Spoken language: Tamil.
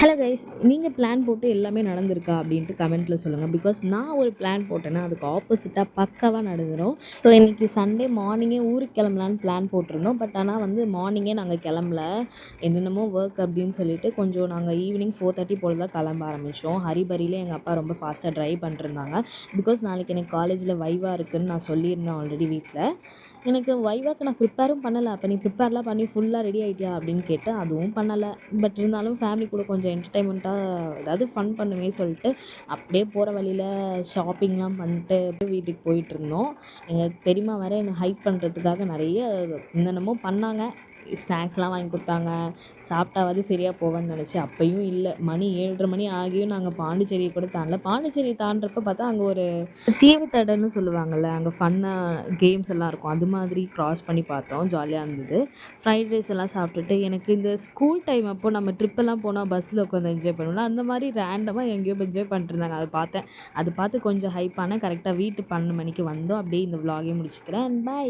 ஹலோ கைஸ், நீங்கள் பிளான் போட்டு எல்லாமே நடந்திருக்கா அப்படின்ட்டு கமெண்ட்டில் சொல்லுங்கள். பிகாஸ் நான் ஒரு பிளான் போட்டேன்னா அதுக்கு ஆப்போசிட்டாக பக்காவாக நடந்துடும். ஸோ இன்றைக்கி சண்டே மார்னிங்கே ஊருக்கு கிளம்பலான்னு பிளான் போட்டிருந்தோம். பட் ஆனால் மார்னிங்கே நாங்கள் கிளம்பல. என்னென்னமோ ஒர்க் அப்படின்னு சொல்லிட்டு கொஞ்சம் நாங்கள் ஈவினிங் 4:30 போல் தான் கிளம்ப ஆரம்பித்தோம். ஹரிபரியில் எங்கள் அப்பா ரொம்ப ஃபாஸ்ட்டாக ட்ரைவ் பண்ணிருந்தாங்க. பிகாஸ் நாளைக்கு எனக்கு காலேஜில் வைவா இருக்குதுன்னு நான் சொல்லியிருந்தேன் ஆல்ரெடி வீட்டில். எனக்கு வைவாக்கு நான் ப்ரிப்பேரும் பண்ணலை. அப்போ நீ ப்ரிப்பேர்லாம் பண்ணி ஃபுல்லாக ரெடி ஆகிட்டியா அப்படின்னு கேட்டேன். அதுவும் பண்ணலை. பட் இருந்தாலும் ஃபேமிலி கூட கொஞ்சம் என்டர்டைன்மெண்ட்டாக ஏதாவது ஃபன் பண்ணுவே சொல்லிட்டு அப்படியே போகிற வழியில் ஷாப்பிங்லாம் பண்ணிட்டு வீட்டுக்கு போயிட்டுருந்தோம். எங்கள் பெரியம்மா வேறு என்னை ஹைக் பண்ணுறதுக்காக நிறைய என்னென்னமோ பண்ணாங்க. ஸ்நாக்ஸ்லாம் வாங்கி கொடுத்தாங்க. சாப்பிட்டாவது சரியாக போவேன்னு நினச்சேன். அப்பயும் இல்லை. மணி 7:30 மணி ஆகியும் நாங்கள் பாண்டிச்சேரியை கூட தாண்டல. பாண்டிச்சேரி தாண்டுறப்ப பார்த்தா அங்கே ஒரு தீவு தடன்னு சொல்லுவாங்கள்ல, அங்கே ஃபன்னாக கேம்ஸ் எல்லாம் இருக்கும். அது மாதிரி க்ராஸ் பண்ணி பார்த்தோம். ஜாலியாக இருந்தது. ஃப்ரைட் ரைஸ் எல்லாம் சாப்பிட்டுட்டு எனக்கு இந்த ஸ்கூல் டைம் அப்போது நம்ம ட்ரிப்பெல்லாம் போனால் பஸ்ஸில் உட்காந்து என்ஜாய் பண்ணுவோம்ல, அந்த மாதிரி ரேண்டமாக எங்கேயோ என்ஜாய் பண்ணிட்டுருந்தாங்க. அதை பார்த்தேன். அது பார்த்து கொஞ்சம் ஹைப்பான கரெக்டாக வீட்டு 12 மணிக்கு வந்தோம். அப்படியே இந்த விலாகே முடிச்சுக்கிறேன். பை.